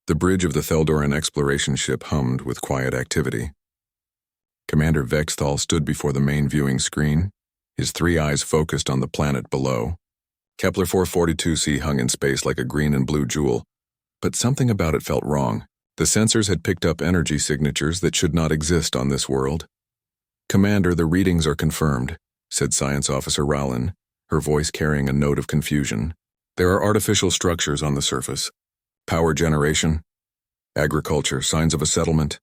The bridge of the Theldoran exploration ship hummed with quiet activity. Commander Vexthal stood before the main viewing screen, his three eyes focused on the planet below. Kepler 442c hung in space like a green and blue jewel, but something about it felt wrong. The sensors had picked up energy signatures that should not exist on this world. "Commander, the readings are confirmed," said Science Officer Rowland, her voice carrying a note of confusion. "There are artificial structures on the surface. Power generation, agriculture, signs of a settlement."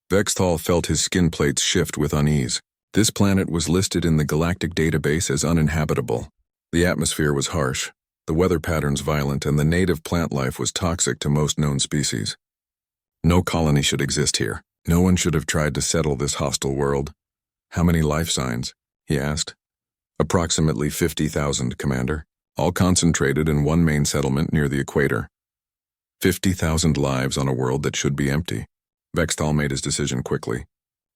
Vexthal felt his skin plates shift with unease. This planet was listed in the galactic database as uninhabitable. The atmosphere was harsh, the weather patterns violent, and the native plant life was toxic to most known species. No colony should exist here. No one should have tried to settle this hostile world. "How many life signs?" he asked. "Approximately 50,000, Commander, all concentrated in one main settlement near the equator. 50,000 lives on a world that should be empty." Vexthal made his decision quickly.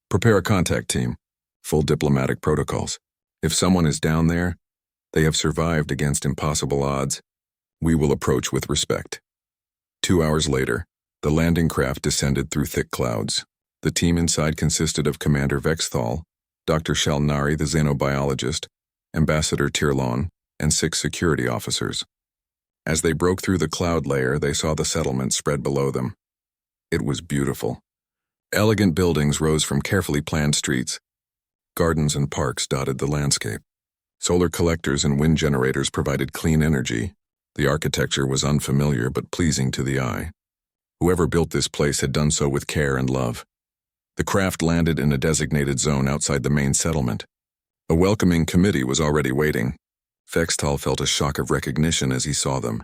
"Prepare a contact team. Full diplomatic protocols. If someone is down there, they have survived against impossible odds. We will approach with respect." 2 hours later, the landing craft descended through thick clouds. The team inside consisted of Commander Vexthal, Dr. Shalnari the xenobiologist, Ambassador Tirlon, and 6 security officers. As they broke through the cloud layer, they saw the settlement spread below them. It was beautiful. Elegant buildings rose from carefully planned streets. Gardens and parks dotted the landscape. Solar collectors and wind generators provided clean energy. The architecture was unfamiliar but pleasing to the eye. Whoever built this place had done so with care and love. The craft landed in a designated zone outside the main settlement. A welcoming committee was already waiting. Vexthal felt a shock of recognition as he saw them.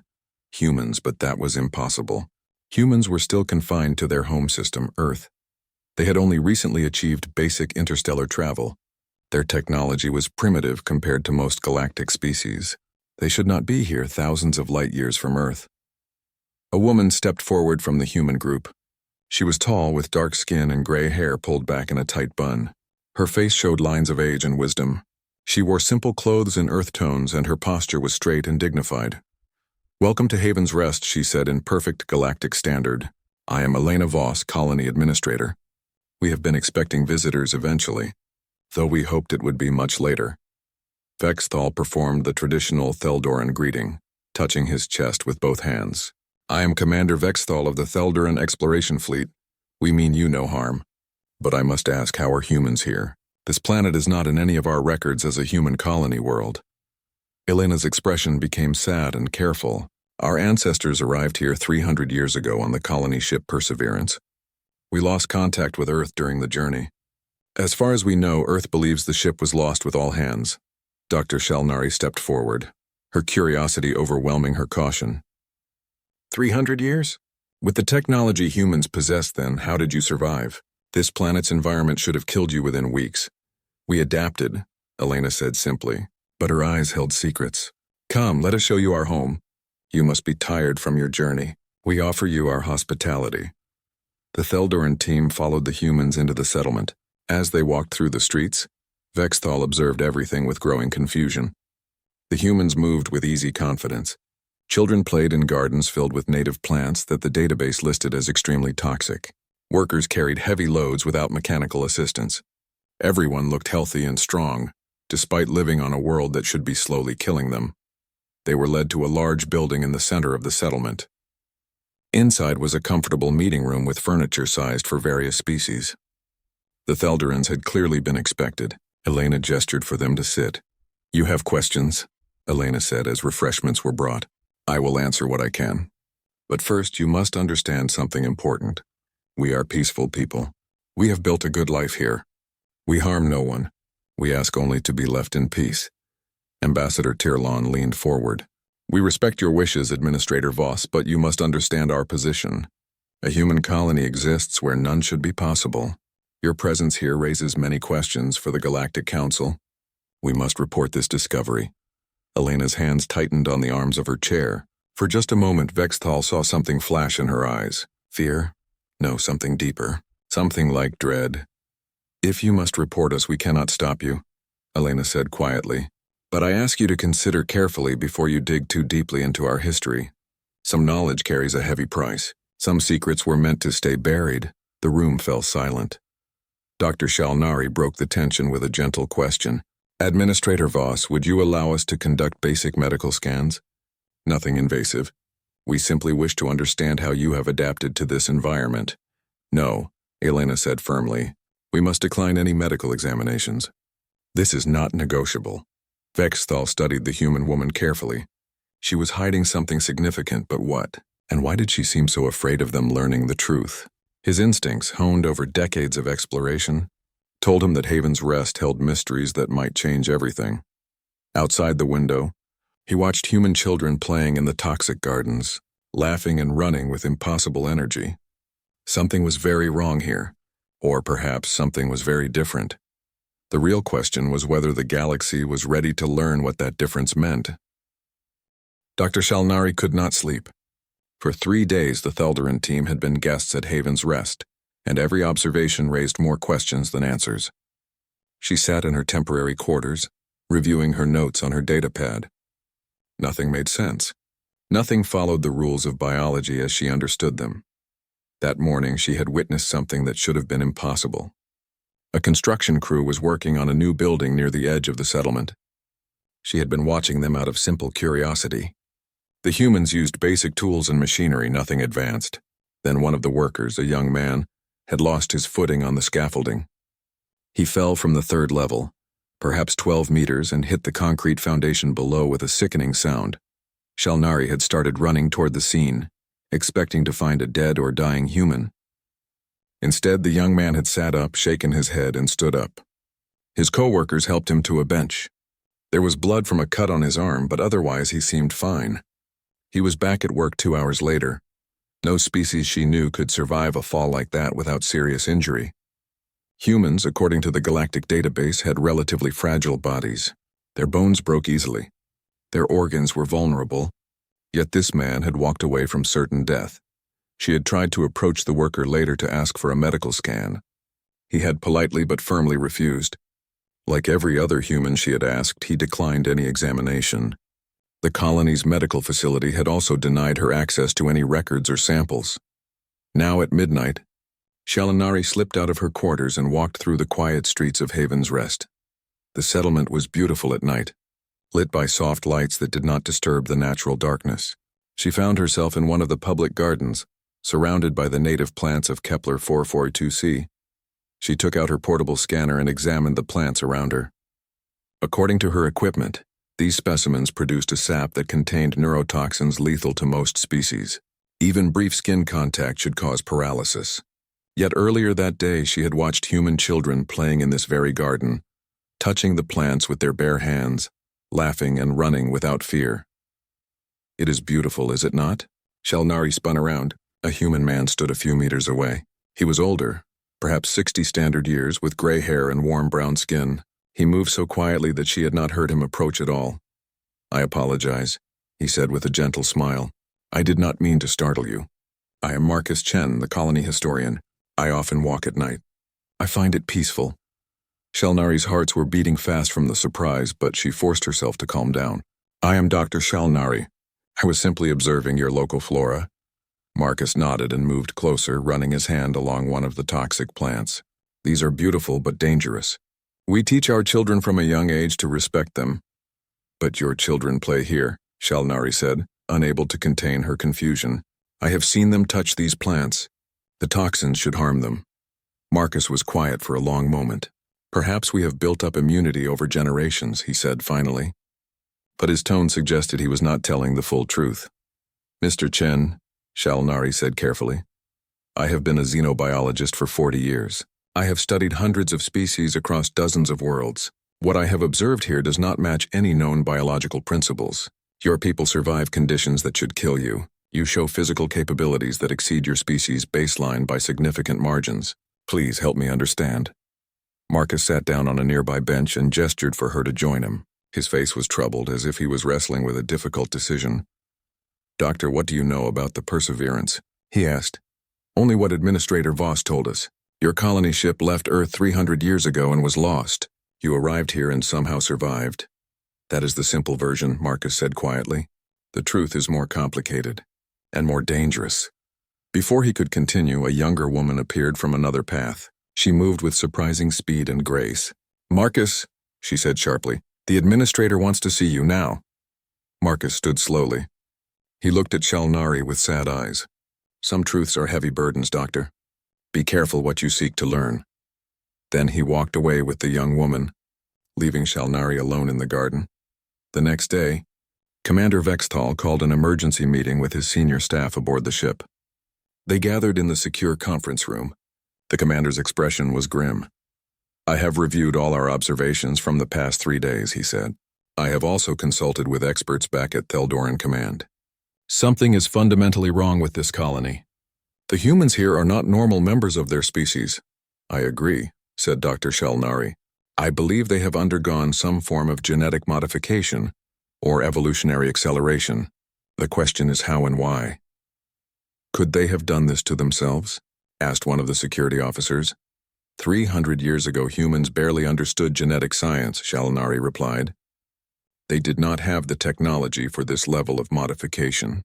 Humans, but that was impossible. Humans were still confined to their home system, Earth. They had only recently achieved basic interstellar travel. Their technology was primitive compared to most galactic species. They should not be here thousands of light years from Earth. A woman stepped forward from the human group. She was tall, with dark skin and gray hair pulled back in a tight bun. Her face showed lines of age and wisdom. She wore simple clothes in earth tones, and her posture was straight and dignified. "Welcome to Haven's Rest," she said in perfect galactic standard. "I am Elena Voss, Colony Administrator. We have been expecting visitors eventually, though we hoped it would be much later." Vexthal performed the traditional Theldoran greeting, touching his chest with both hands. "I am Commander Vexthal of the Theldoran Exploration Fleet. We mean you no harm. But I must ask, how are humans here? This planet is not in any of our records as a human colony world." Elena's expression became sad and careful. "Our ancestors arrived here 300 years ago on the colony ship Perseverance. We lost contact with Earth during the journey. As far as we know, Earth believes the ship was lost with all hands." Dr. Shalnari stepped forward, her curiosity overwhelming her caution. 300 years? With the technology humans possess then, how did you survive? This planet's environment should have killed you within weeks. "We adapted," Elena said simply, but her eyes held secrets. "Come, let us show you our home. You must be tired from your journey. We offer you our hospitality." The Theldoran team followed the humans into the settlement. As they walked through the streets, Vexthal observed everything with growing confusion. The humans moved with easy confidence. Children played in gardens filled with native plants that the database listed as extremely toxic. Workers carried heavy loads without mechanical assistance. Everyone looked healthy and strong, despite living on a world that should be slowly killing them. They were led to a large building in the center of the settlement. Inside was a comfortable meeting room with furniture sized for various species. The Theldorans had clearly been expected. Elena gestured for them to sit. "You have questions?" Elena said as refreshments were brought. "I will answer what I can. But first, you must understand something important. We are peaceful people. We have built a good life here. We harm no one. We ask only to be left in peace." Ambassador Tirlon leaned forward. "We respect your wishes, Administrator Voss, but you must understand our position. A human colony exists where none should be possible. Your presence here raises many questions for the Galactic Council. We must report this discovery." Elena's hands tightened on the arms of her chair. For just a moment, Vexthal saw something flash in her eyes. Fear? No, something deeper. Something like dread. "If you must report us, we cannot stop you," Elena said quietly. "But I ask you to consider carefully before you dig too deeply into our history. Some knowledge carries a heavy price. Some secrets were meant to stay buried. The room fell silent. Dr. Shalnari broke the tension with a gentle question. Administrator Voss, would you allow us to conduct basic medical scans? Nothing invasive. We simply wish to understand how you have adapted to this environment. No, Elena said firmly. We must decline any medical examinations. This is not negotiable. Vexthal studied the human woman carefully. She was hiding something significant, but what? And why did she seem so afraid of them learning the truth? His instincts, honed over decades of exploration, told him that Haven's Rest held mysteries that might change everything. Outside the window, he watched human children playing in the toxic gardens, laughing and running with impossible energy. Something was very wrong here, or perhaps something was very different. The real question was whether the galaxy was ready to learn what that difference meant. Dr. Shalnari could not sleep. For 3 days the Theldarin team had been guests at Haven's Rest, and every observation raised more questions than answers. She sat in her temporary quarters, reviewing her notes on her datapad. Nothing made sense. Nothing followed the rules of biology as she understood them. That morning she had witnessed something that should have been impossible. A construction crew was working on a new building near the edge of the settlement. She had been watching them out of simple curiosity. The humans used basic tools and machinery, nothing advanced. Then one of the workers, a young man, had lost his footing on the scaffolding. He fell from the 3rd level, perhaps 12 meters, and hit the concrete foundation below with a sickening sound. Shalnari had started running toward the scene, expecting to find a dead or dying human. Instead, the young man had sat up, shaken his head, and stood up. His co-workers helped him to a bench. There was blood from a cut on his arm, but otherwise he seemed fine. He was back at work 2 hours later. No species she knew could survive a fall like that without serious injury. Humans, according to the Galactic database, had relatively fragile bodies. Their bones broke easily. Their organs were vulnerable, yet this man had walked away from certain death. She had tried to approach the worker later to ask for a medical scan. He had politely but firmly refused. Like every other human she had asked, he declined any examination. The colony's medical facility had also denied her access to any records or samples. Now at midnight, Shalnari slipped out of her quarters and walked through the quiet streets of Haven's Rest. The settlement was beautiful at night, lit by soft lights that did not disturb the natural darkness. She found herself in one of the public gardens, surrounded by the native plants of Kepler 442c. She took out her portable scanner and examined the plants around her. According to her equipment, these specimens produced a sap that contained neurotoxins lethal to most species. Even brief skin contact should cause paralysis. Yet earlier that day she had watched human children playing in this very garden, touching the plants with their bare hands, laughing and running without fear. It is beautiful, is it not? Shalnari spun around. A human man stood a few meters away. He was older, perhaps 60 standard years, with gray hair and warm brown skin. He moved so quietly that she had not heard him approach at all. I apologize, he said with a gentle smile. I did not mean to startle you. I am Marcus Chen, the colony historian. I often walk at night. I find it peaceful. Shalnari's hearts were beating fast from the surprise, but she forced herself to calm down. I am Dr. Shalnari. I was simply observing your local flora. Marcus nodded and moved closer, running his hand along one of the toxic plants. These are beautiful but dangerous. We teach our children from a young age to respect them. But your children play here, Shalnari said, unable to contain her confusion. I have seen them touch these plants. The toxins should harm them. Marcus was quiet for a long moment. Perhaps we have built up immunity over generations, he said finally. But his tone suggested he was not telling the full truth. Mr. Chen, Shalnari said carefully, I have been a xenobiologist for 40 years. I have studied hundreds of species across dozens of worlds. What I have observed here does not match any known biological principles. Your people survive conditions that should kill you. You show physical capabilities that exceed your species' baseline by significant margins. Please help me understand. Marcus sat down on a nearby bench and gestured for her to join him. His face was troubled, as if he was wrestling with a difficult decision. Doctor, what do you know about the Perseverance? He asked. Only what Administrator Voss told us. Your colony ship left Earth 300 years ago and was lost. You arrived here and somehow survived. That is the simple version, Marcus said quietly. The truth is more complicated and more dangerous. Before he could continue, a younger woman appeared from another path. She moved with surprising speed and grace. "Marcus," she said sharply, "the administrator wants to see you now." Marcus stood slowly. He looked at Shalnari with sad eyes. "Some truths are heavy burdens, Doctor. Be careful what you seek to learn." Then he walked away with the young woman, leaving Shalnari alone in the garden. The next day, Commander Vexthal called an emergency meeting with his senior staff aboard the ship. They gathered in the secure conference room. The commander's expression was grim. "I have reviewed all our observations from the past 3 days," he said. "I have also consulted with experts back at Theldoran Command. Something is fundamentally wrong with this colony. The humans here are not normal members of their species." "I agree," said Dr. Shalnari. "I believe they have undergone some form of genetic modification or evolutionary acceleration. The question is how and why." "Could they have done this to themselves?" asked one of the security officers. 300 years ago, humans barely understood genetic science," Shalnari replied. "They did not have the technology for this level of modification.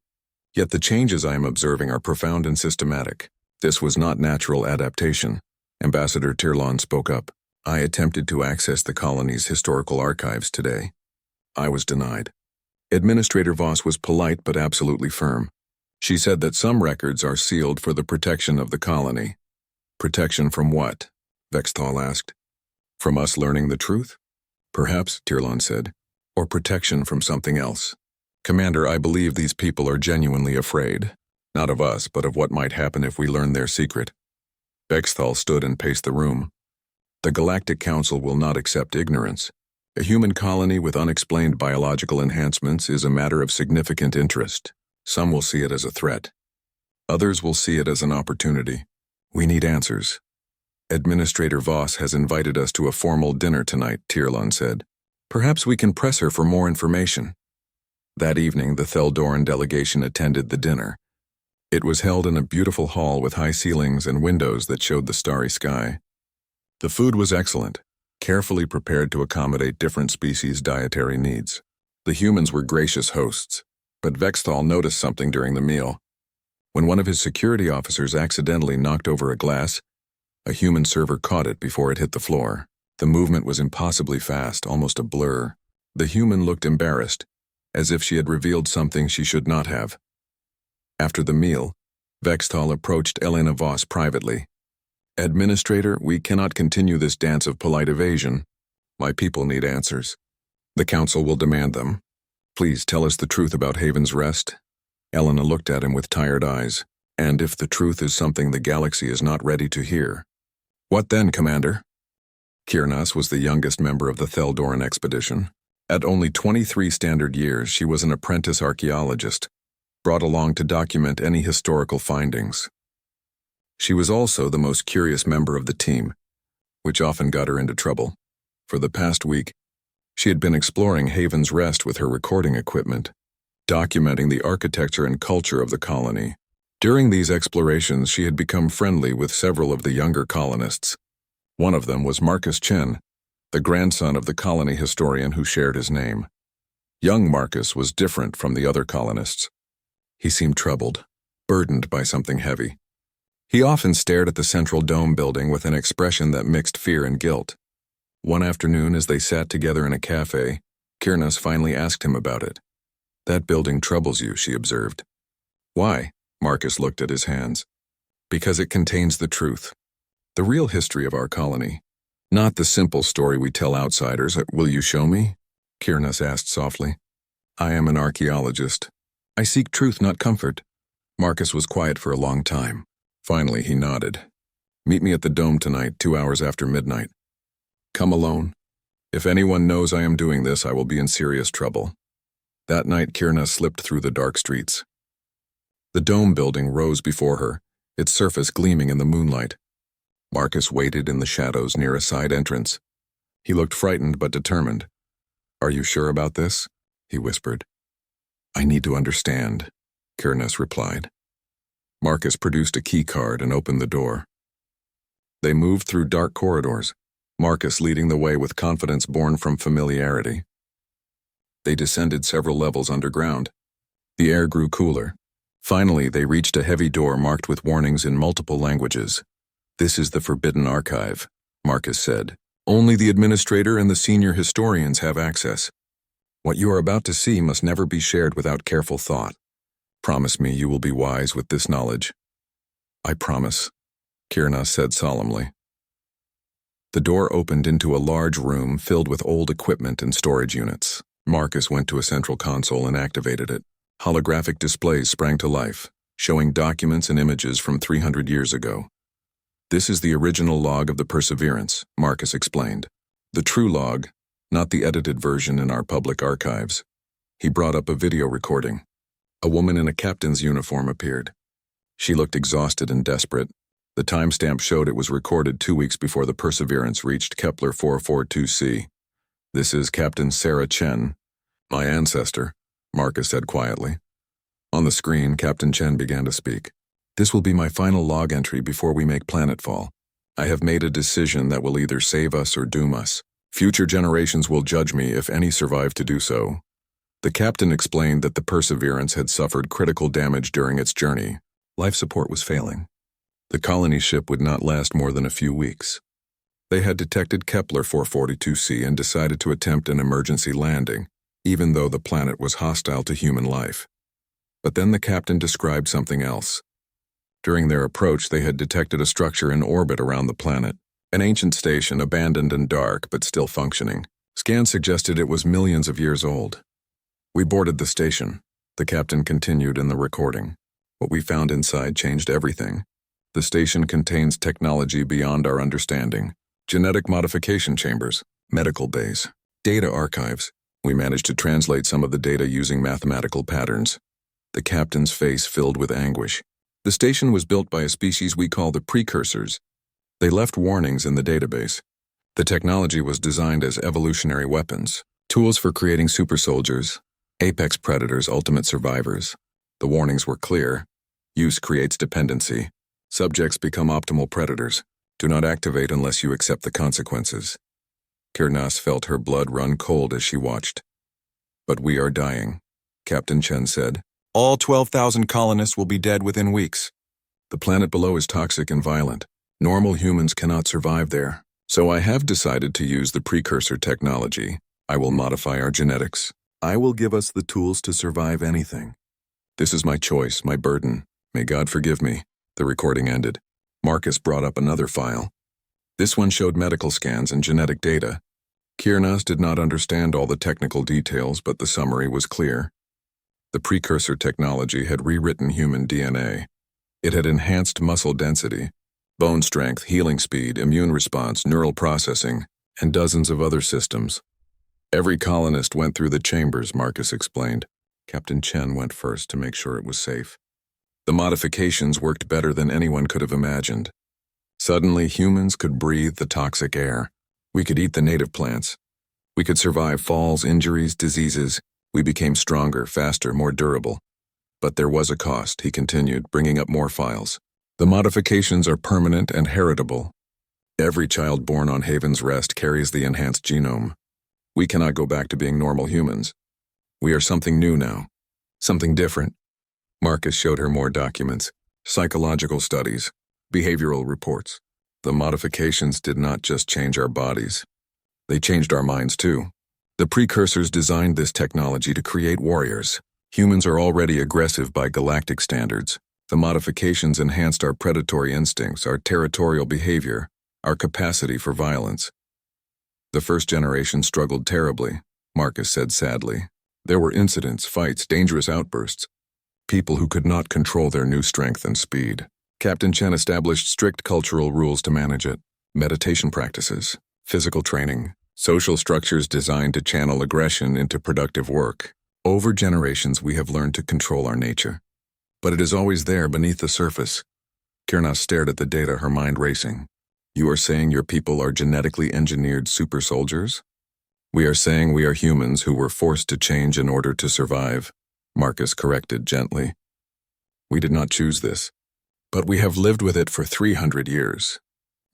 Yet the changes I am observing are profound and systematic. This was not natural adaptation." Ambassador Tirlon spoke up. "I attempted to access the colony's historical archives today. I was denied." Administrator Voss was polite but absolutely firm. She said that some records are sealed for the protection of the colony. "Protection from what?" Vexthal asked. "From us learning the truth?" "Perhaps," Tirlon said. "Or protection from something else. Commander, I believe these people are genuinely afraid. Not of us, but of what might happen if we learn their secret." Vexthal stood and paced the room. "The Galactic Council will not accept ignorance. A human colony with unexplained biological enhancements is a matter of significant interest. Some will see it as a threat. Others will see it as an opportunity. We need answers." "Administrator Voss has invited us to a formal dinner tonight," Tirlon said. "Perhaps we can press her for more information." That evening, the Theldoran delegation attended the dinner. It was held in a beautiful hall with high ceilings and windows that showed the starry sky. The food was excellent, carefully prepared to accommodate different species' dietary needs. The humans were gracious hosts, but Vexthal noticed something during the meal. When one of his security officers accidentally knocked over a glass, a human server caught it before it hit the floor. The movement was impossibly fast, almost a blur. The human looked embarrassed, as if she had revealed something she should not have. After the meal, Vexthal approached Elena Voss privately. "Administrator, we cannot continue this dance of polite evasion. My people need answers. The Council will demand them. Please tell us the truth about Haven's Rest." Elena looked at him with tired eyes. "And if the truth is something the galaxy is not ready to hear." "What then, Commander?" Kirnas was the youngest member of the Theldoran expedition. At only 23 standard years, she was an apprentice archaeologist, brought along to document any historical findings. She was also the most curious member of the team, which often got her into trouble. For the past week, she had been exploring Haven's Rest with her recording equipment, documenting the architecture and culture of the colony. During these explorations, she had become friendly with several of the younger colonists. One of them was Marcus Chen, the grandson of the colony historian who shared his name. Young Marcus was different from the other colonists. He seemed troubled, burdened by something heavy. He often stared at the central dome building with an expression that mixed fear and guilt. One afternoon, as they sat together in a cafe, Kirnas finally asked him about it. "That building troubles you," she observed. "Why?" Marcus looked at his hands. "Because it contains the truth. The real history of our colony. Not the simple story we tell outsiders. Will you show me?" Kirnas asked softly. "I am an archaeologist. I seek truth, not comfort." Marcus was quiet for a long time. Finally, he nodded. "Meet me at the dome tonight, 2 hours after midnight. Come alone. If anyone knows I am doing this, I will be in serious trouble." That night, Kirna slipped through the dark streets. The dome building rose before her, its surface gleaming in the moonlight. Marcus waited in the shadows near a side entrance. He looked frightened but determined. "Are you sure about this?" he whispered. "I need to understand," Kirnas replied. Marcus produced a key card and opened the door. They moved through dark corridors, Marcus leading the way with confidence born from familiarity. They descended several levels underground. The air grew cooler, Finally, they reached a heavy door marked with warnings in multiple languages. "This is the Forbidden Archive," Marcus said. "Only the administrator and the senior historians have access. What you are about to see must never be shared without careful thought. Promise me you will be wise with this knowledge." "I promise," Kirna said solemnly. The door opened into a large room filled with old equipment and storage units. Marcus went to a central console and activated it. Holographic displays sprang to life, showing documents and images from 300 years ago. "This is the original log of the Perseverance," Marcus explained. "The true log, not the edited version in our public archives." He brought up a video recording. A woman in a captain's uniform appeared. She looked exhausted and desperate. The timestamp showed it was recorded 2 weeks before the Perseverance reached Kepler 442c. "This is Captain Sarah Chen, my ancestor," Marcus said quietly. On the screen, Captain Chen began to speak. "This will be my final log entry before we make planetfall. I have made a decision that will either save us or doom us. Future generations will judge me if any survive to do so." The captain explained that the Perseverance had suffered critical damage during its journey. Life support was failing. The colony ship would not last more than a few weeks. They had detected Kepler 442c and decided to attempt an emergency landing, even though the planet was hostile to human life. But then the captain described something else. During their approach, they had detected a structure in orbit around the planet, an ancient station abandoned and dark but still functioning. Scans suggested it was millions of years old. "We boarded the station," the captain continued in the recording. "What we found inside changed everything. The station contains technology beyond our understanding. Genetic modification chambers, medical bays, data archives. We managed to translate some of the data using mathematical patterns." The captain's face filled with anguish. "The station was built by a species we call the precursors. They left warnings in the database. The technology was designed as evolutionary weapons, tools for creating super soldiers, apex predators, ultimate survivors. The warnings were clear. Use creates dependency. Subjects become optimal predators. Do not activate unless you accept the consequences." Kirnas felt her blood run cold as she watched. "But we are dying," Captain Chen said. "All 12,000 colonists will be dead within weeks. The planet below is toxic and violent. Normal humans cannot survive there. So I have decided to use the precursor technology. I will modify our genetics. I will give us the tools to survive anything. This is my choice, my burden. May God forgive me." The recording ended. Marcus brought up another file. This one showed medical scans and genetic data. Kirnas did not understand all the technical details, but the summary was clear. The precursor technology had rewritten human DNA. It had enhanced muscle density, bone strength, healing speed, immune response, neural processing, and dozens of other systems. Every colonist went through the chambers, Marcus explained. Captain Chen went first to make sure it was safe. The modifications worked better than anyone could have imagined. Suddenly, humans could breathe the toxic air. We could eat the native plants. We could survive falls, injuries, diseases. We became stronger, faster, more durable. But there was a cost, he continued, bringing up more files. The modifications are permanent and heritable. Every child born on Haven's Rest carries the enhanced genome. We cannot go back to being normal humans. We are something new now. Something different. Marcus showed her more documents, psychological studies, behavioral reports. The modifications did not just change our bodies. They changed our minds too. The precursors designed this technology to create warriors. Humans are already aggressive by galactic standards. The modifications enhanced our predatory instincts, our territorial behavior, our capacity for violence. The first generation struggled terribly, Marcus said sadly. There were incidents, fights, dangerous outbursts. People who could not control their new strength and speed. Captain Chen established strict cultural rules to manage it. Meditation practices, physical training, social structures designed to channel aggression into productive work. Over generations, we have learned to control our nature. But it is always there beneath the surface. Kirna stared at the data, her mind racing. You are saying your people are genetically engineered super soldiers? We are saying we are humans who were forced to change in order to survive, Marcus corrected gently. We did not choose this, but we have lived with it for 300 years.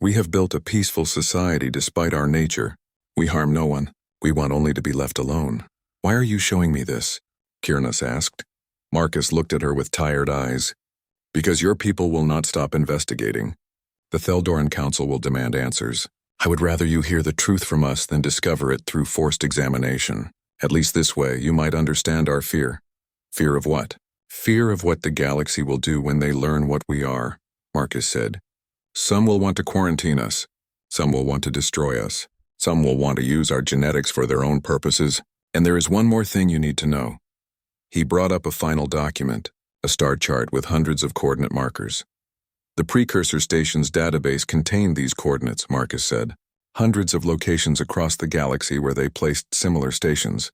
We have built a peaceful society despite our nature. We harm no one. We want only to be left alone. Why are you showing me this? Kirnas asked. Marcus looked at her with tired eyes. Because your people will not stop investigating. The Theldoran Council will demand answers. I would rather you hear the truth from us than discover it through forced examination. At least this way, you might understand our fear. Fear of what? Fear of what the galaxy will do when they learn what we are, Marcus said. Some will want to quarantine us. Some will want to destroy us. Some will want to use our genetics for their own purposes. And there is one more thing you need to know. He brought up a final document, a star chart with hundreds of coordinate markers. The precursor station's database contained these coordinates, Marcus said. Hundreds of locations across the galaxy where they placed similar stations.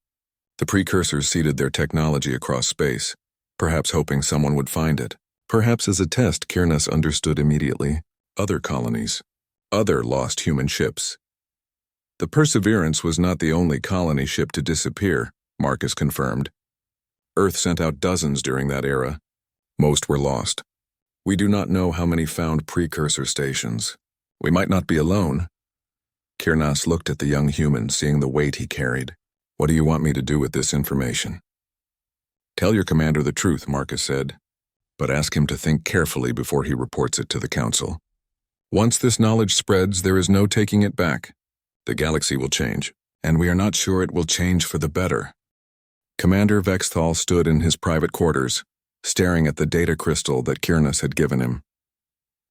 The precursors seeded their technology across space, perhaps hoping someone would find it. Perhaps as a test, Kirnas understood immediately. Other colonies. Other lost human ships. The Perseverance was not the only colony ship to disappear, Marcus confirmed. Earth sent out dozens during that era. Most were lost. We do not know how many found precursor stations. We might not be alone. Kirnas looked at the young human, seeing the weight he carried. What do you want me to do with this information? Tell your commander the truth, Marcus said, but ask him to think carefully before he reports it to the council. Once this knowledge spreads, there is no taking it back. The galaxy will change, and we are not sure it will change for the better. Commander Vexthal stood in his private quarters, staring at the data crystal that Kirnas had given him.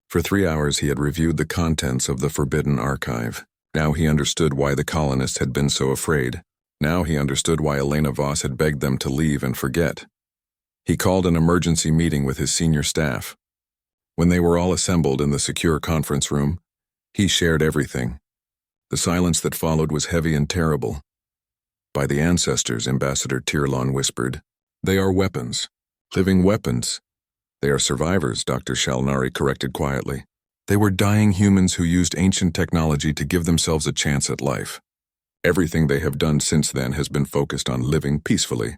For 3 hours he had reviewed the contents of the Forbidden Archive. Now he understood why the colonists had been so afraid. Now he understood why Elena Voss had begged them to leave and forget. He called an emergency meeting with his senior staff. When they were all assembled in the secure conference room, he shared everything. The silence that followed was heavy and terrible. By the ancestors, Ambassador Tirlon whispered. They are weapons. Living weapons. They are survivors, Dr. Shalnari corrected quietly. They were dying humans who used ancient technology to give themselves a chance at life. Everything they have done since then has been focused on living peacefully.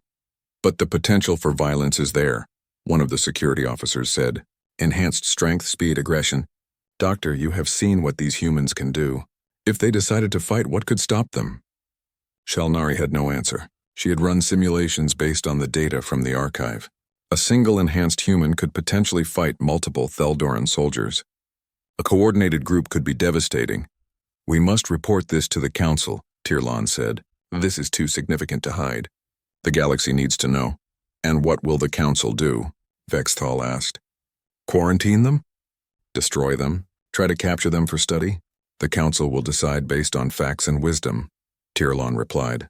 But the potential for violence is there, one of the security officers said. Enhanced strength, speed, aggression. Doctor, you have seen what these humans can do. If they decided to fight, what could stop them? Shalnari had no answer. She had run simulations based on the data from the archive. A single enhanced human could potentially fight multiple Theldoran soldiers. A coordinated group could be devastating. We must report this to the council, Tirlon said. This is too significant to hide. The galaxy needs to know. And what will the council do? Vexthal asked. Quarantine them? Destroy them? Try to capture them for study? The council will decide based on facts and wisdom, Tirlon replied.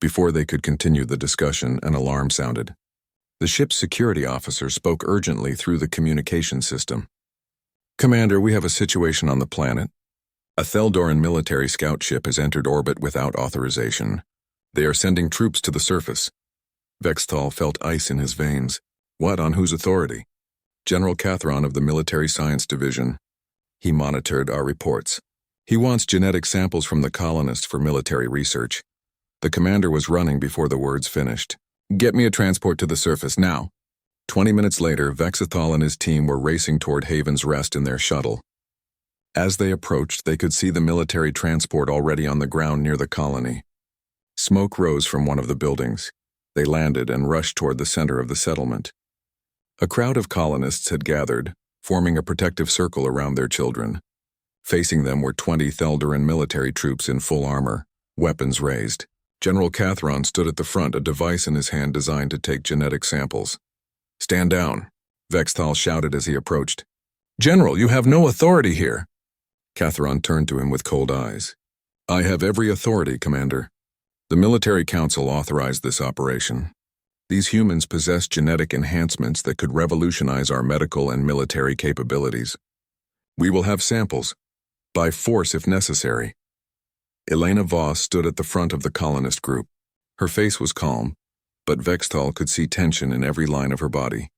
Before they could continue the discussion, an alarm sounded. The ship's security officer spoke urgently through the communication system. Commander, we have a situation on the planet. A Theldoran military scout ship has entered orbit without authorization. They are sending troops to the surface. Vexthal felt ice in his veins. What, on whose authority? General Cathron of the Military Science Division. He monitored our reports. He wants genetic samples from the colonists for military research. The commander was running before the words finished. Get me a transport to the surface now. 20 minutes later, Vexthal and his team were racing toward Haven's Rest in their shuttle. As they approached, they could see the military transport already on the ground near the colony. Smoke rose from one of the buildings. They landed and rushed toward the center of the settlement. A crowd of colonists had gathered, forming a protective circle around their children. Facing them were 20 Theldoran military troops in full armor, weapons raised. General Cathron stood at the front, a device in his hand designed to take genetic samples. Stand down, Vexthal shouted as he approached. General, you have no authority here. Cathron turned to him with cold eyes. I have every authority, Commander. The military council authorized this operation. These humans possess genetic enhancements that could revolutionize our medical and military capabilities. We will have samples, by force if necessary. Elena Voss stood at the front of the colonist group. Her face was calm, but Vexthal could see tension in every line of her body.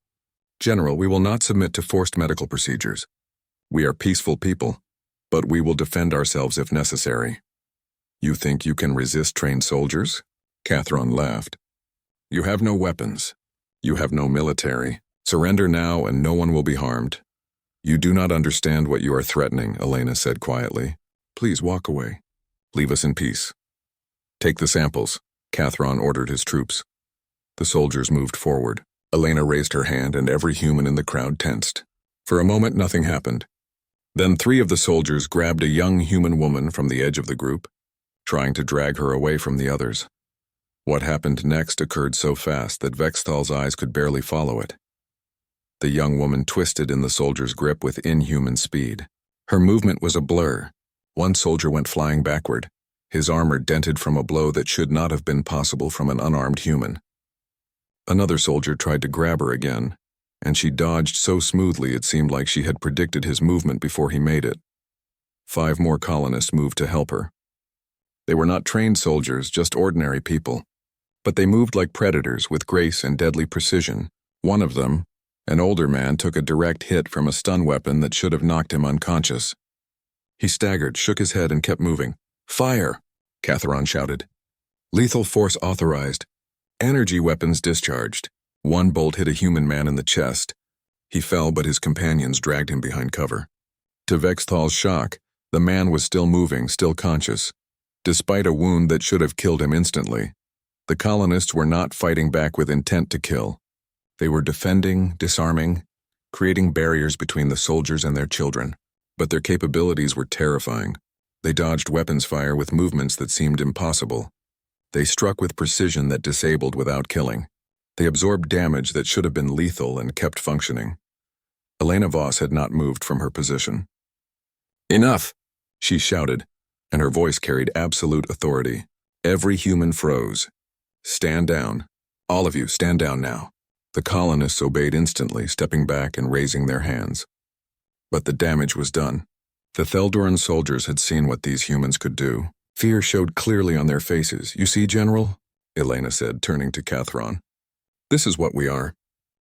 General, we will not submit to forced medical procedures. We are peaceful people, but we will defend ourselves if necessary. You think you can resist trained soldiers? Cathron laughed. You have no weapons. You have no military. Surrender now and no one will be harmed. You do not understand what you are threatening, Elena said quietly. Please walk away. Leave us in peace. Take the samples, Cathron ordered his troops. The soldiers moved forward. Elena raised her hand and every human in the crowd tensed. For a moment, nothing happened. Then 3 of the soldiers grabbed a young human woman from the edge of the group, trying to drag her away from the others. What happened next occurred so fast that Vexthal's eyes could barely follow it. The young woman twisted in the soldier's grip with inhuman speed. Her movement was a blur. One soldier went flying backward, his armor dented from a blow that should not have been possible from an unarmed human. Another soldier tried to grab her again, and she dodged so smoothly it seemed like she had predicted his movement before he made it. 5 more colonists moved to help her. They were not trained soldiers, just ordinary people. But they moved like predators with grace and deadly precision. One of them, an older man, took a direct hit from a stun weapon that should have knocked him unconscious. He staggered, shook his head, and kept moving. "Fire!" Catharon shouted. "Lethal force authorized. Energy weapons discharged." One bolt hit a human man in the chest. He fell, but his companions dragged him behind cover. To Vexthal's shock, the man was still moving, still conscious, despite a wound that should have killed him instantly. The colonists were not fighting back with intent to kill. They were defending, disarming, creating barriers between the soldiers and their children. But their capabilities were terrifying. They dodged weapons fire with movements that seemed impossible. They struck with precision that disabled without killing. They absorbed damage that should have been lethal and kept functioning. Elena Voss had not moved from her position. "Enough!" she shouted, and her voice carried absolute authority. Every human froze. "Stand down. All of you, stand down now." The colonists obeyed instantly, stepping back and raising their hands. But the damage was done. The Theldoran soldiers had seen what these humans could do. Fear showed clearly on their faces. "You see, General?" Elena said, turning to Catharon. "This is what we are.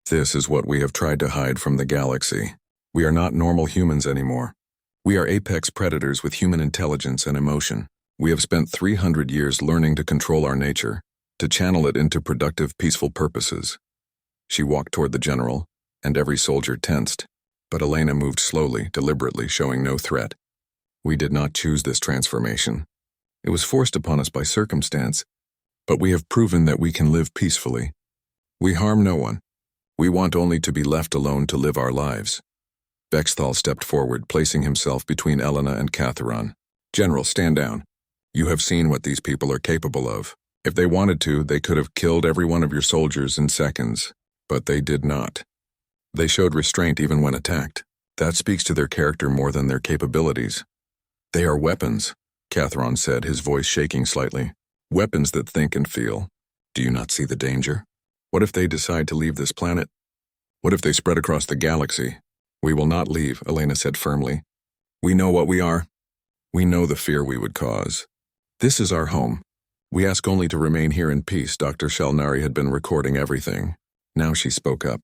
This is what we have tried to hide from the galaxy. We are not normal humans anymore. We are apex predators with human intelligence and emotion. We have spent 300 years learning to control our nature, to channel it into productive, peaceful purposes." She walked toward the general, and every soldier tensed. But Elena moved slowly, deliberately, showing no threat. "We did not choose this transformation. It was forced upon us by circumstance, but we have proven that we can live peacefully. We harm no one. We want only to be left alone to live our lives." Vexthal stepped forward, placing himself between Elena and Catharon. "General, stand down. You have seen what these people are capable of. If they wanted to, they could have killed every one of your soldiers in seconds, but they did not. They showed restraint even when attacked. That speaks to their character more than their capabilities." "They are weapons," Catharon said, his voice shaking slightly. "Weapons that think and feel. Do you not see the danger? What if they decide to leave this planet? What if they spread across the galaxy?" "We will not leave," Elena said firmly. "We know what we are. We know the fear we would cause. This is our home. We ask only to remain here in peace." Dr. Shalnari had been recording everything. Now she spoke up.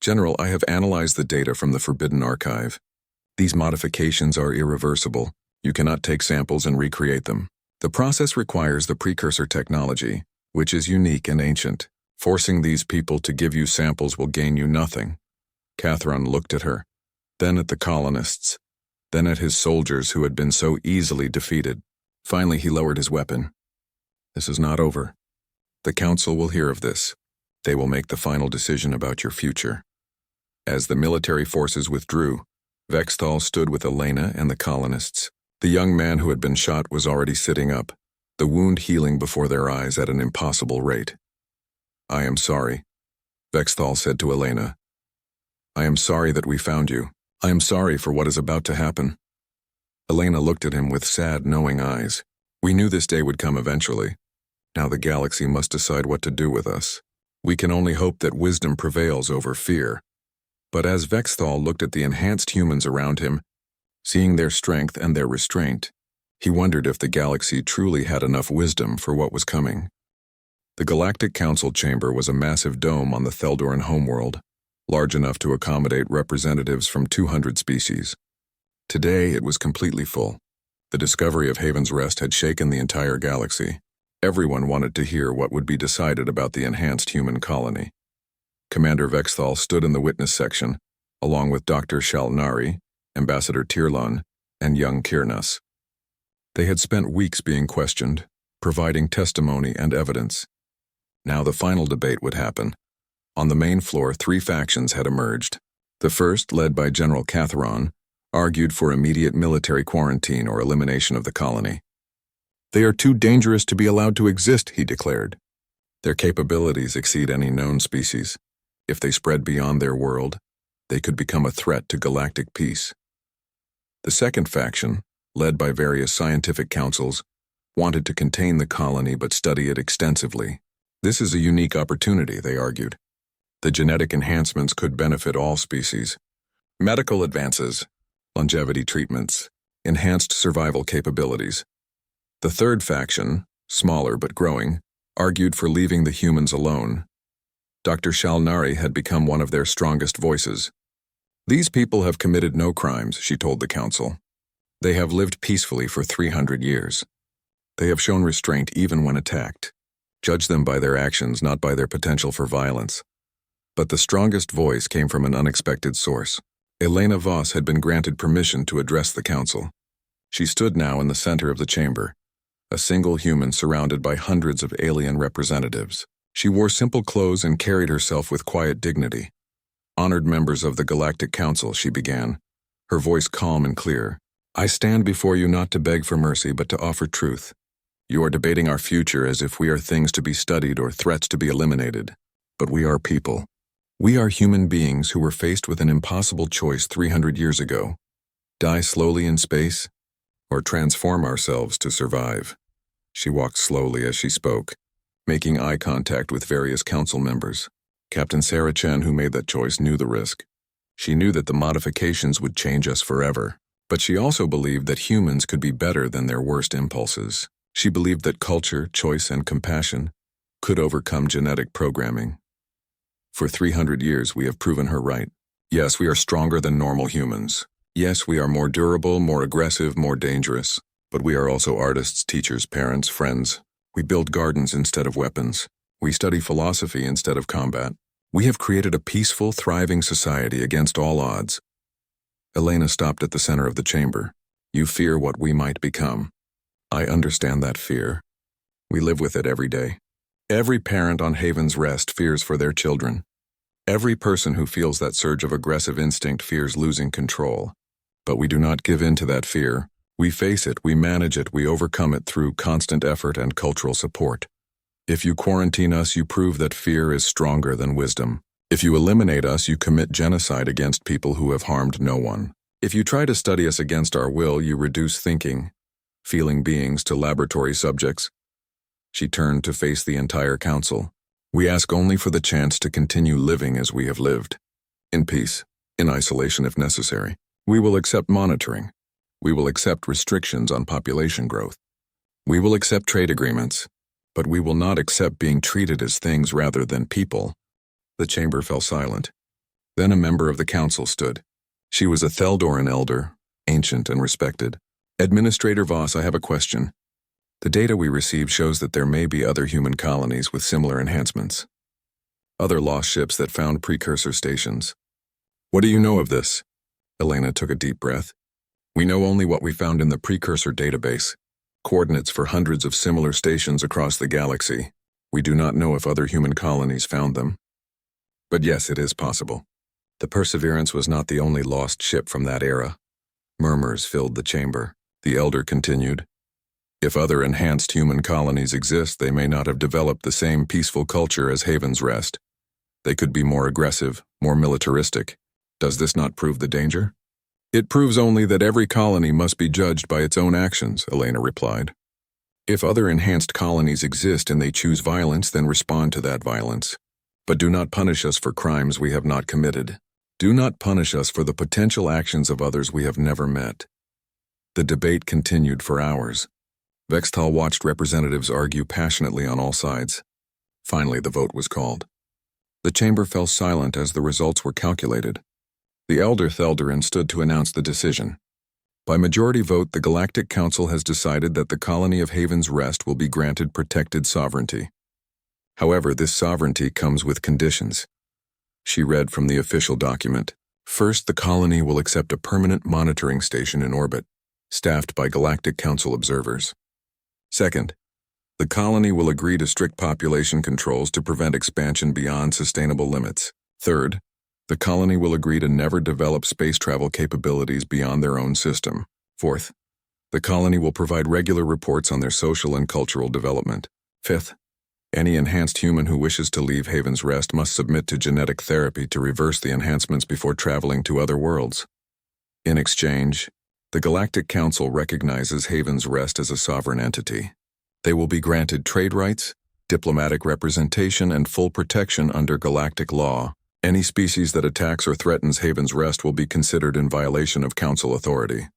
"General, I have analyzed the data from the Forbidden Archive. These modifications are irreversible. You cannot take samples and recreate them. The process requires the precursor technology, which is unique and ancient. Forcing these people to give you samples will gain you nothing." Catharon looked at her, then at the colonists, then at his soldiers who had been so easily defeated. Finally, he lowered his weapon. "This is not over. The Council will hear of this. They will make the final decision about your future." As the military forces withdrew, Vexthal stood with Elena and the colonists. The young man who had been shot was already sitting up, the wound healing before their eyes at an impossible rate. "I am sorry," Vexthal said to Elena. "I am sorry that we found you. I am sorry for what is about to happen." Elena looked at him with sad, knowing eyes. "We knew this day would come eventually. Now the galaxy must decide what to do with us. We can only hope that wisdom prevails over fear." But as Vexthal looked at the enhanced humans around him, seeing their strength and their restraint, he wondered if the galaxy truly had enough wisdom for what was coming. The Galactic Council chamber was a massive dome on the Theldoran homeworld, large enough to accommodate representatives from 200 species. Today it was completely full. The discovery of Haven's Rest had shaken the entire galaxy. Everyone wanted to hear what would be decided about the enhanced human colony. Commander Vexthal stood in the witness section, along with Dr. Shalnari, Ambassador Tirlon, and young Kirnas. They had spent weeks being questioned, providing testimony and evidence. Now the final debate would happen. On the main floor, three factions had emerged. The first, led by General Catheron, argued for immediate military quarantine or elimination of the colony. "They are too dangerous to be allowed to exist," he declared. "Their capabilities exceed any known species. If they spread beyond their world, they could become a threat to galactic peace." The second faction, led by various scientific councils, wanted to contain the colony but study it extensively. "This is a unique opportunity," they argued. "The genetic enhancements could benefit all species. Medical advances, longevity treatments, enhanced survival capabilities." The third faction, smaller but growing, argued for leaving the humans alone. Dr. Shalnari had become one of their strongest voices. "These people have committed no crimes," she told the council. "They have lived peacefully for 300 years. They have shown restraint even when attacked. Judge them by their actions, not by their potential for violence." But the strongest voice came from an unexpected source. Elena Voss had been granted permission to address the council. She stood now in the center of the chamber, a single human surrounded by hundreds of alien representatives. She wore simple clothes and carried herself with quiet dignity. "Honored members of the Galactic Council," she began, her voice calm and clear. "I stand before you not to beg for mercy but to offer truth. You are debating our future as if we are things to be studied or threats to be eliminated. But we are people. We are human beings who were faced with an impossible choice 300 years ago. Die slowly in space, or transform ourselves to survive." She walked slowly as she spoke, making eye contact with various council members. Captain Sarah Chen, who made that choice, knew the risk. She knew that the modifications would change us forever, but she also believed that humans could be better than their worst impulses. She believed that culture, choice, and compassion could overcome genetic programming. For 300 years, we have proven her right. Yes, we are stronger than normal humans. Yes, we are more durable, more aggressive, more dangerous. But we are also artists, teachers, parents, friends. We build gardens instead of weapons. We study philosophy instead of combat. We have created a peaceful, thriving society against all odds. Elena stopped at the center of the chamber. "You fear what we might become. I understand that fear. We live with it every day. Every parent on Haven's Rest fears for their children. Every person who feels that surge of aggressive instinct fears losing control. But we do not give in to that fear. We face it, we manage it, we overcome it through constant effort and cultural support. If you quarantine us, you prove that fear is stronger than wisdom. If you eliminate us, you commit genocide against people who have harmed no one. If you try to study us against our will, you reduce thinking, feeling beings to laboratory subjects." She turned to face the entire council. "We ask only for the chance to continue living as we have lived. In peace, in isolation if necessary. We will accept monitoring. We will accept restrictions on population growth. We will accept trade agreements. But we will not accept being treated as things rather than people." The chamber fell silent. Then a member of the council stood. She was a Theldoran elder, ancient and respected. "Administrator Voss, I have a question. The data we received shows that there may be other human colonies with similar enhancements. Other lost ships that found precursor stations. What do you know of this?" Elena took a deep breath. "We know only what we found in the precursor database. Coordinates for hundreds of similar stations across the galaxy. We do not know if other human colonies found them. But yes, it is possible." The Perseverance was not the only lost ship from that era. Murmurs filled the chamber. The elder continued, "If other enhanced human colonies exist, they may not have developed the same peaceful culture as Haven's Rest. They could be more aggressive, more militaristic. Does this not prove the danger?" "It proves only that every colony must be judged by its own actions," Elena replied. "If other enhanced colonies exist and they choose violence, then respond to that violence. But do not punish us for crimes we have not committed. Do not punish us for the potential actions of others we have never met." The debate continued for hours. Vextal watched representatives argue passionately on all sides. Finally, the vote was called. The chamber fell silent as the results were calculated. The elder Theldoran stood to announce the decision. By majority vote, the Galactic Council has decided that the colony of Haven's Rest will be granted protected sovereignty. However, this sovereignty comes with conditions. She read from the official document. First, the colony will accept a permanent monitoring station in orbit, staffed by Galactic Council observers. Second, The colony will agree to strict population controls to prevent expansion beyond sustainable limits. Third, the colony will agree to never develop space travel capabilities beyond their own system. Fourth, the colony will provide regular reports on their social and cultural development. Fifth, any enhanced human who wishes to leave Haven's Rest must submit to genetic therapy to reverse the enhancements before traveling to other worlds. In exchange, the Galactic Council recognizes Haven's Rest as a sovereign entity. They will be granted trade rights, diplomatic representation, and full protection under galactic law. Any species that attacks or threatens Haven's Rest will be considered in violation of Council authority.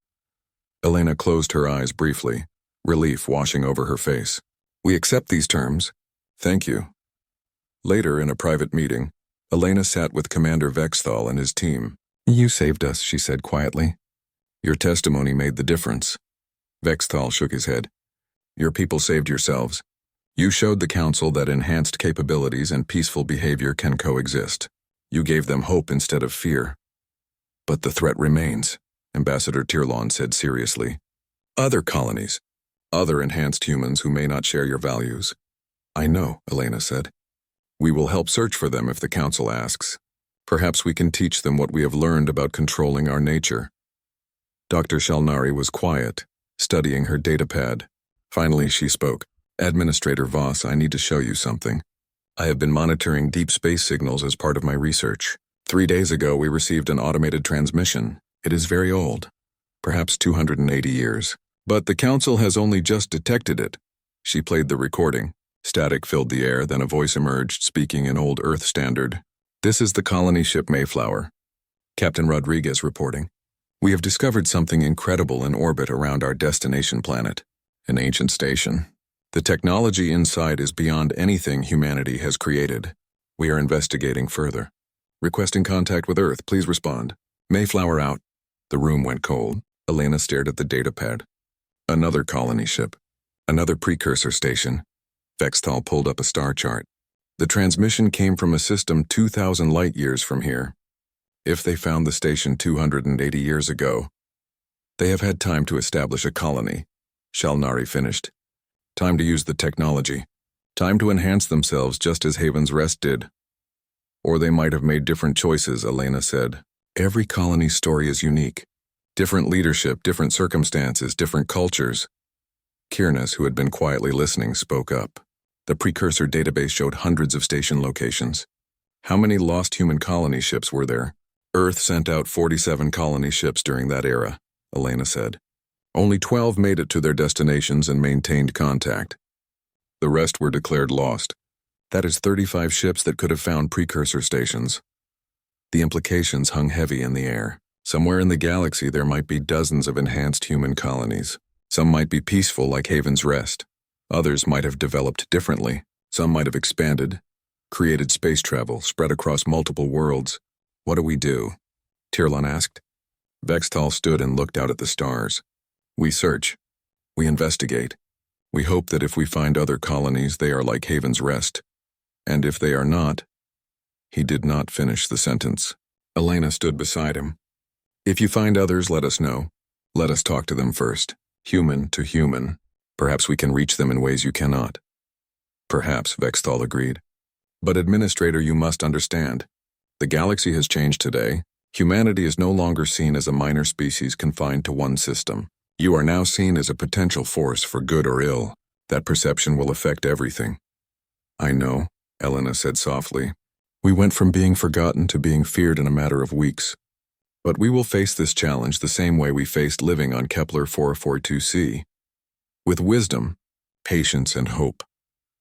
Elena closed her eyes briefly, relief washing over her face. We accept these terms. Thank you. Later, in a private meeting, Elena sat with Commander Vexthal and his team. You saved us, she said quietly. Your testimony made the difference. Vexthal shook his head. Your people saved yourselves. You showed the Council that enhanced capabilities and peaceful behavior can coexist. You gave them hope instead of fear. But the threat remains, Ambassador Tirlon said seriously. Other colonies. Other enhanced humans who may not share your values. I know, Elena said. We will help search for them if the Council asks. Perhaps we can teach them what we have learned about controlling our nature. Dr. Shalnari was quiet, studying her datapad. Finally, she spoke. Administrator Voss, I need to show you something. I have been monitoring deep space signals as part of my research. 3 days ago, we received an automated transmission. It is very old, perhaps 280 years. But the Council has only just detected it. She played the recording. Static filled the air, then a voice emerged, speaking in Old Earth Standard. This is the colony ship Mayflower. Captain Rodriguez reporting. We have discovered something incredible in orbit around our destination planet. An ancient station. The technology inside is beyond anything humanity has created. We are investigating further. Requesting contact with Earth, please respond. Mayflower out. The room went cold. Elena stared at the datapad. Another colony ship. Another precursor station. Vexthal pulled up a star chart. The transmission came from a system 2,000 light-years from here. If they found the station 280 years ago, they have had time to establish a colony. Shalnari finished. Time to use the technology. Time to enhance themselves just as Haven's Rest did. Or they might have made different choices, Elena said. Every colony's story is unique. Different leadership, different circumstances, different cultures. Kirnes, who had been quietly listening, spoke up. The precursor database showed hundreds of station locations. How many lost human colony ships were there? Earth sent out 47 colony ships during that era, Elena said. Only 12 made it to their destinations and maintained contact. The rest were declared lost. That is 35 ships that could have found precursor stations. The implications hung heavy in the air. Somewhere in the galaxy there might be dozens of enhanced human colonies. Some might be peaceful like Haven's Rest. Others might have developed differently. Some might have expanded, created space travel, spread across multiple worlds. What do we do? Tirlon asked. Vexthal stood and looked out at the stars. We search. We investigate. We hope that if we find other colonies, they are like Haven's Rest. And if they are not... He did not finish the sentence. Elena stood beside him. If you find others, let us know. Let us talk to them first. Human to human. Perhaps we can reach them in ways you cannot. Perhaps, Vexthal agreed. But Administrator, you must understand. The galaxy has changed today. Humanity is no longer seen as a minor species confined to one system. You are now seen as a potential force for good or ill. That perception will affect everything. I know, Elena said softly. We went from being forgotten to being feared in a matter of weeks. But we will face this challenge the same way we faced living on Kepler 442c. With wisdom, patience, and hope.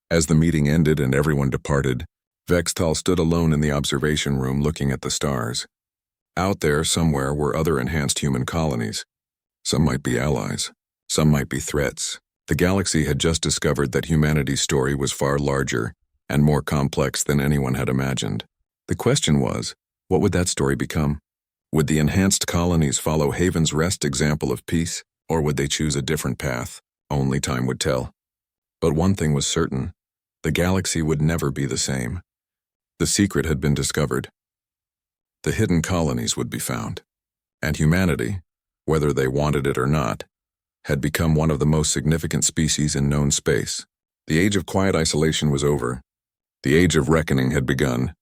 As the meeting ended and everyone departed, Vexthal stood alone in the observation room looking at the stars. Out there somewhere were other enhanced human colonies. Some might be allies. Some might be threats. The galaxy had just discovered that humanity's story was far larger and more complex than anyone had imagined. The question was, what would that story become? Would the enhanced colonies follow Haven's Rest example of peace, or would they choose a different path? Only time would tell. But one thing was certain. The galaxy would never be the same. The secret had been discovered. The hidden colonies would be found. And humanity, whether they wanted it or not, had become one of the most significant species in known space. The age of quiet isolation was over. The age of reckoning had begun.